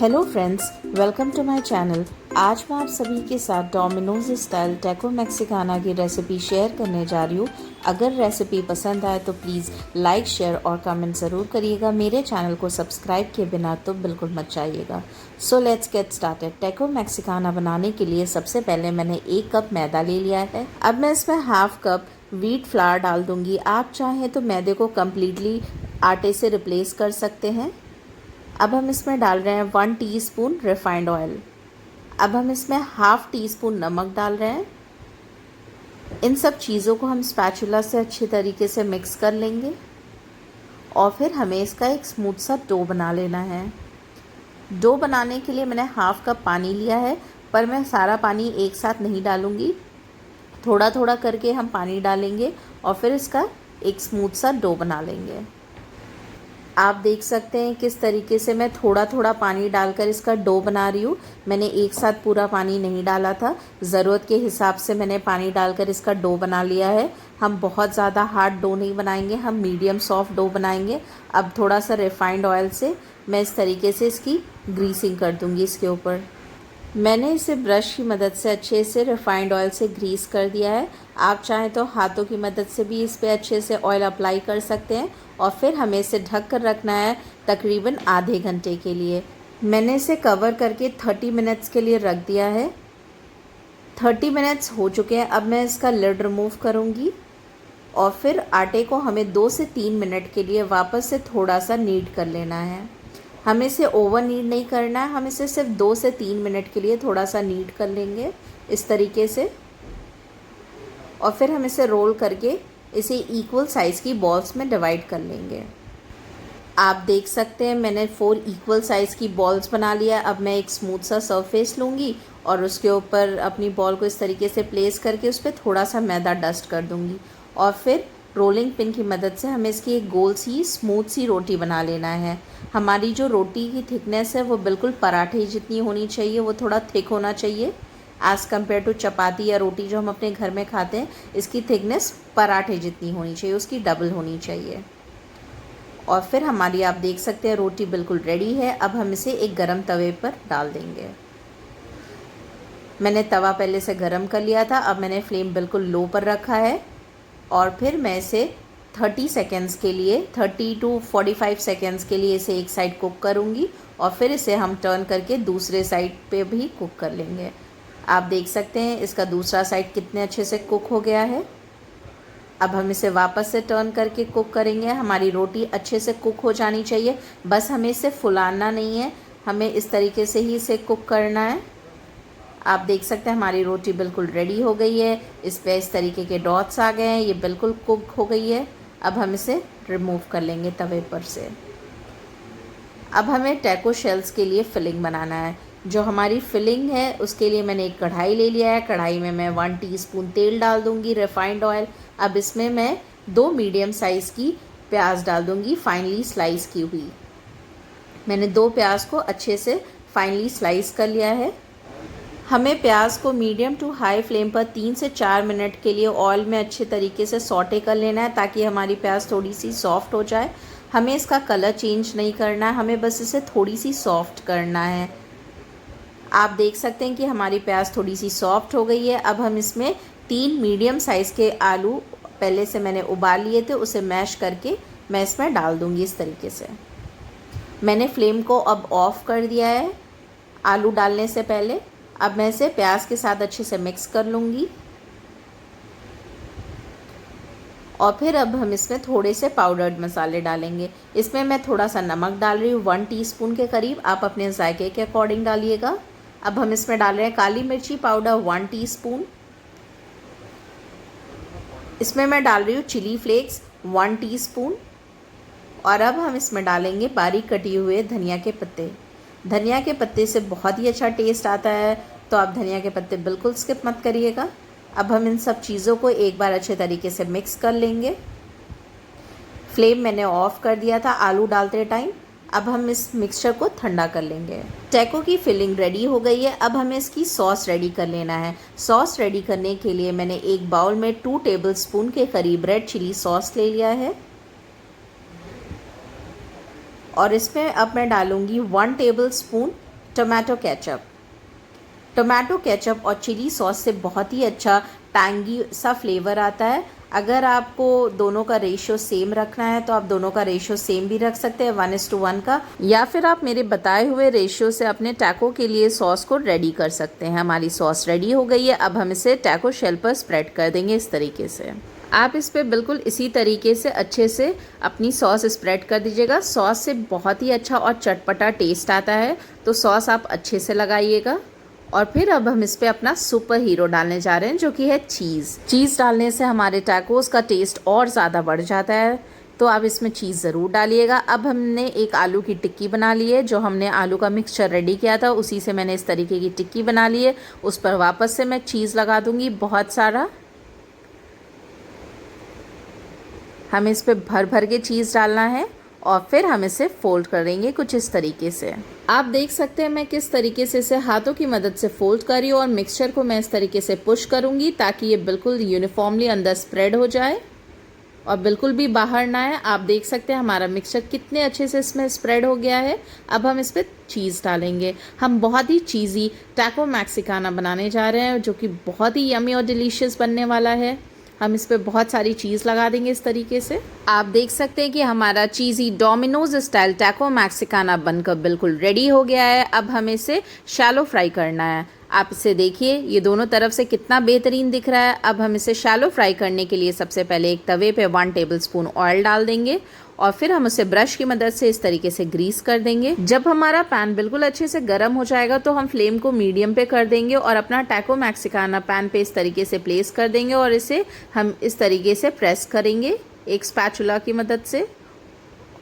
Hello friends, welcome to my channel. आज मैं आप सभी के साथ डोमिनोज स्टाइल टैको मैक्सिकाना की रेसिपी शेयर करने जा रही हूँ। अगर रेसिपी पसंद आए तो प्लीज़ लाइक, शेयर और कमेंट ज़रूर करिएगा। मेरे चैनल को सब्सक्राइब किए बिना तो बिल्कुल मत जाइएगा। So let's get started. Taco Mexicana बनाने के लिए सबसे पहले मैंने 1 कप मैदा ले लिया है। अब मैं इसमें हाफ कप व्हीट फ्लावर डाल दूँगी। आप चाहें तो मैदे को कम्प्लीटली आटे से रिप्लेस कर सकते हैं। अब हम इसमें डाल रहे हैं 1 टीस्पून रिफाइंड ऑयल। अब हम इसमें हाफ टी स्पून नमक डाल रहे हैं। इन सब चीज़ों को हम स्पैचुला से अच्छे तरीके से मिक्स कर लेंगे और फिर हमें इसका एक स्मूथ सा डो बना लेना है। डो बनाने के लिए मैंने हाफ कप पानी लिया है, पर मैं सारा पानी एक साथ नहीं डालूँगी। थोड़ा थोड़ा करके हम पानी डालेंगे और फिर इसका एक स्मूथ सा डो बना लेंगे। आप देख सकते हैं किस तरीके से मैं थोड़ा थोड़ा पानी डालकर इसका डो बना रही हूँ। मैंने एक साथ पूरा पानी नहीं डाला था, ज़रूरत के हिसाब से मैंने पानी डालकर इसका डो बना लिया है। हम बहुत ज़्यादा हार्ड डो नहीं बनाएंगे, हम मीडियम सॉफ्ट डो बनाएंगे। अब थोड़ा सा रिफाइंड ऑयल से मैं इस तरीके से इसकी ग्रीसिंग कर दूँगी। इसके ऊपर मैंने इसे ब्रश की मदद से अच्छे से रिफाइंड ऑयल से ग्रीस कर दिया है। आप चाहें तो हाथों की मदद से भी इस पर अच्छे से ऑयल अप्लाई कर सकते हैं और फिर हमें इसे ढक कर रखना है तकरीबन आधे घंटे के लिए। मैंने इसे कवर करके 30 मिनट्स के लिए रख दिया है। 30 मिनट्स हो चुके हैं। अब मैं इसका लिड रिमूव करूँगी और फिर आटे को हमें 2 से 3 मिनट के लिए वापस से थोड़ा सा नीड कर लेना है। हमें इसे ओवर नीड नहीं करना है, हम इसे सिर्फ 2 से 3 मिनट के लिए थोड़ा सा नीड कर लेंगे इस तरीके से। और फिर हम इसे रोल करके इसे इक्वल साइज़ की बॉल्स में डिवाइड कर लेंगे। आप देख सकते हैं मैंने 4 इक्वल साइज़ की बॉल्स बना लिया। अब मैं एक स्मूथ सा सरफेस लूँगी और उसके ऊपर अपनी बॉल को इस तरीके से प्लेस करके उस पर थोड़ा सा मैदा डस्ट कर दूँगी और फिर रोलिंग पिन की मदद से हमें इसकी एक गोल सी स्मूथ सी रोटी बना लेना है। हमारी जो रोटी की थिकनेस है वो बिल्कुल पराठे जितनी होनी चाहिए, वो थोड़ा थिक होना चाहिए एज़ कम्पेयर टू चपाती या रोटी जो हम अपने घर में खाते हैं। इसकी थिकनेस पराठे जितनी होनी चाहिए, उसकी डबल होनी चाहिए। और फिर हमारी आप देख सकते हैं रोटी बिल्कुल रेडी है। अब हम इसे एक गरम तवे पर डाल देंगे। मैंने तवा पहले से गरम कर लिया था। अब मैंने फ्लेम बिल्कुल लो पर रखा है और फिर मैं इसे 30 सेकेंड्स के लिए 30 टू 45 सेकेंड्स के लिए इसे एक साइड कुक करूँगी और फिर इसे हम टर्न करके दूसरे साइड पे भी कुक कर लेंगे। आप देख सकते हैं इसका दूसरा साइड कितने अच्छे से कुक हो गया है। अब हम इसे वापस से टर्न करके कुक करेंगे। हमारी रोटी अच्छे से कुक हो जानी चाहिए, बस हमें इसे फुलाना नहीं है, हमें इस तरीके से ही इसे कुक करना है। आप देख सकते हैं हमारी रोटी बिल्कुल रेडी हो गई है। इस पे इस तरीके के डॉट्स आ गए हैं, ये बिल्कुल कुक हो गई है। अब हम इसे रिमूव कर लेंगे तवे पर से। अब हमें टैको शेल्स के लिए फिलिंग बनाना है। जो हमारी फिलिंग है उसके लिए मैंने एक कढ़ाई ले लिया है। कढ़ाई में मैं 1 टीस्पून तेल डाल दूँगी, रिफाइंड ऑयल। अब इसमें मैं 2 मीडियम साइज़ की प्याज डाल दूँगी, फाइनली स्लाइस की हुई। मैंने 2 प्याज को अच्छे से फाइनली स्लाइस कर लिया है। हमें प्याज को मीडियम टू हाई फ्लेम पर 3 से 4 मिनट के लिए ऑयल में अच्छे तरीके से सौटे कर लेना है ताकि हमारी प्याज थोड़ी सी सॉफ्ट हो जाए। हमें इसका कलर चेंज नहीं करना है, हमें बस इसे थोड़ी सी सॉफ्ट करना है। आप देख सकते हैं कि हमारी प्याज थोड़ी सी सॉफ्ट हो गई है। अब हम इसमें 3 मीडियम साइज़ के आलू पहले से मैंने उबाल लिए थे, उसे मैश करके मैं इसमें डाल दूँगी इस तरीके से। मैंने फ्लेम को अब ऑफ़ कर दिया है आलू डालने से पहले। अब मैं इसे प्याज के साथ अच्छे से मिक्स कर लूँगी और फिर अब हम इसमें थोड़े से पाउडर्ड मसाले डालेंगे। इसमें मैं थोड़ा सा नमक डाल रही हूँ, 1 टीस्पून के करीब। आप अपने जायके के अकॉर्डिंग डालिएगा। अब हम इसमें डाल रहे हैं काली मिर्ची पाउडर 1 टीस्पून। इसमें मैं डाल रही हूँ चिली फ्लेक्स 1 टीस्पून और अब हम इसमें डालेंगे बारीक कटे हुए धनिया के पत्ते। धनिया के पत्ते से बहुत ही अच्छा टेस्ट आता है, तो आप धनिया के पत्ते बिल्कुल स्किप मत करिएगा। अब हम इन सब चीज़ों को एक बार अच्छे तरीके से मिक्स कर लेंगे। फ्लेम मैंने ऑफ़ कर दिया था आलू डालते टाइम। अब हम इस मिक्सचर को ठंडा कर लेंगे। टैको की फिलिंग रेडी हो गई है। अब हमें इसकी सॉस रेडी कर लेना है। सॉस रेडी करने के लिए मैंने एक बाउल में 2 टेबलस्पून के करीब रेड चिली सॉस ले लिया है और इसमें अब मैं डालूँगी 1 tablespoon tomato ketchup. Tomato ketchup और चिली सॉस से बहुत ही अच्छा टैंगी सा फ्लेवर आता है। अगर आपको दोनों का रेशियो सेम रखना है तो आप दोनों का रेशियो सेम भी रख सकते हैं 1:1 का, या फिर आप मेरे बताए हुए रेशियो से अपने टैको के लिए सॉस को रेडी कर सकते हैं। हमारी सॉस रेडी हो गई है। अब हम इसे टैको शेल पर स्प्रेड कर देंगे इस तरीके से। आप इस पे बिल्कुल इसी तरीके से अच्छे से अपनी सॉस स्प्रेड कर दीजिएगा। सॉस से बहुत ही अच्छा और चटपटा टेस्ट आता है, तो सॉस आप अच्छे से लगाइएगा। और फिर अब हम इस पे अपना सुपर हीरो डालने जा रहे हैं, जो कि है चीज़। चीज़ डालने से हमारे टैकोस का टेस्ट और ज़्यादा बढ़ जाता है, तो आप इसमें चीज़ ज़रूर डालिएगा। अब हमने एक आलू की टिक्की बना ली है। जो हमने आलू का मिक्सचर रेडी किया था उसी से मैंने इस तरीके की टिक्की बना ली है। उस पर वापस से मैं चीज़ लगा दूँगी बहुत सारा। हमें इस पर भर भर के चीज़ डालना है और फिर हम इसे फोल्ड करेंगे कुछ इस तरीके से। आप देख सकते हैं मैं किस तरीके से इसे हाथों की मदद से फोल्ड कर रही हूँ और मिक्सचर को मैं इस तरीके से पुश करूँगी ताकि ये बिल्कुल यूनिफॉर्मली अंदर स्प्रेड हो जाए और बिल्कुल भी बाहर ना आए। आप देख सकते हैं हमारा मिक्सचर कितने अच्छे से इसमें स्प्रेड हो गया है। अब हम इस पर चीज़ डालेंगे। हम बहुत ही चीज़ी टैको मैक्सिकाना बनाने जा रहे हैं, जो कि बहुत ही यमी और डिलीशियस बनने वाला है। हम इस पे बहुत सारी चीज़ लगा देंगे इस तरीके से। आप देख सकते हैं कि हमारा चीज़ी डोमिनोज स्टाइल टैको मैक्सिकाना बनकर बिल्कुल रेडी हो गया है। अब हमें इसे शैलो फ्राई करना है। आप इसे देखिए, ये दोनों तरफ से कितना बेहतरीन दिख रहा है। अब हम इसे शैलो फ्राई करने के लिए सबसे पहले एक तवे पे 1 टेबलस्पून ऑयल डाल देंगे और फिर हम उसे ब्रश की मदद से इस तरीके से ग्रीस कर देंगे। जब हमारा पैन बिल्कुल अच्छे से गर्म हो जाएगा तो हम फ्लेम को मीडियम पे कर देंगे और अपना टैको मैक्सिकाना पैन पे इस तरीके से प्लेस कर देंगे और इसे हम इस तरीके से प्रेस करेंगे एक स्पैचुला की मदद से,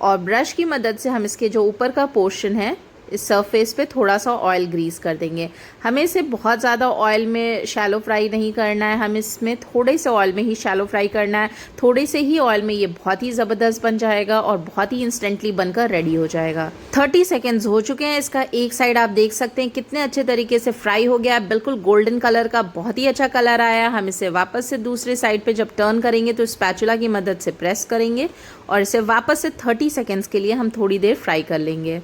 और ब्रश की मदद से हम इसके जो ऊपर का पोर्शन है इस सरफेस पे थोड़ा सा ऑयल ग्रीस कर देंगे। हमें इसे बहुत ज़्यादा ऑयल में शैलो फ्राई नहीं करना है, हमें इसमें थोड़े से ऑयल में ही शैलो फ्राई करना है। थोड़े से ही ऑयल में ये बहुत ही ज़बरदस्त बन जाएगा और बहुत ही इंस्टेंटली बनकर रेडी हो जाएगा। 30 सेकेंड्स हो चुके हैं। इसका एक साइड आप देख सकते हैं कितने अच्छे तरीके से फ्राई हो गया है, बिल्कुल गोल्डन कलर का बहुत ही अच्छा कलर आया। हम इसे वापस से दूसरे साइड पर जब टर्न करेंगे तो स्पैचुला की मदद से प्रेस करेंगे और इसे वापस से 30 सेकेंड्स के लिए हम थोड़ी देर फ्राई कर लेंगे।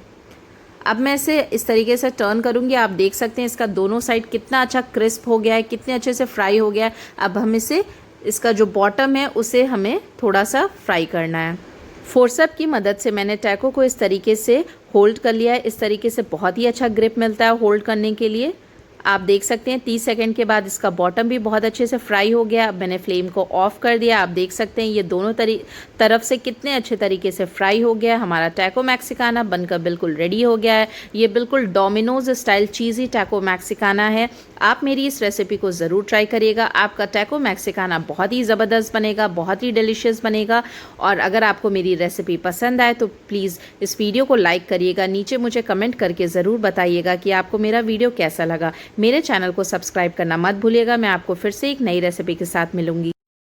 अब मैं इसे इस तरीके से टर्न करूंगी। आप देख सकते हैं इसका दोनों साइड कितना अच्छा क्रिस्प हो गया है, कितने अच्छे से फ्राई हो गया है। अब हम इसे इसका जो बॉटम है उसे हमें थोड़ा सा फ्राई करना है। फोर्सप की मदद से मैंने टैको को इस तरीके से होल्ड कर लिया है। इस तरीके से बहुत ही अच्छा ग्रिप मिलता है होल्ड करने के लिए। आप देख सकते हैं 30 सेकंड के बाद इसका बॉटम भी बहुत अच्छे से फ्राई हो गया। अब मैंने फ्लेम को ऑफ कर दिया। आप देख सकते हैं ये दोनों तरफ से कितने अच्छे तरीके से फ्राई हो गया। हमारा टैको मैक्सिकाना बनकर बिल्कुल रेडी हो गया है। ये बिल्कुल डोमिनोज स्टाइल चीज़ी टैको मैक्सिकाना है। आप मेरी इस रेसिपी को ज़रूर ट्राई करिएगा। आपका टैको मैक्सिकाना बहुत ही ज़बरदस्त बनेगा, बहुत ही डिलीशियस बनेगा। और अगर आपको मेरी रेसिपी पसंद आए तो प्लीज़ इस वीडियो को लाइक करिएगा। नीचे मुझे कमेंट करके ज़रूर बताइएगा कि आपको मेरा वीडियो कैसा लगा। मेरे चैनल को सब्सक्राइब करना मत भूलिएगा। मैं आपको फिर से एक नई रेसिपी के साथ मिलूंगी।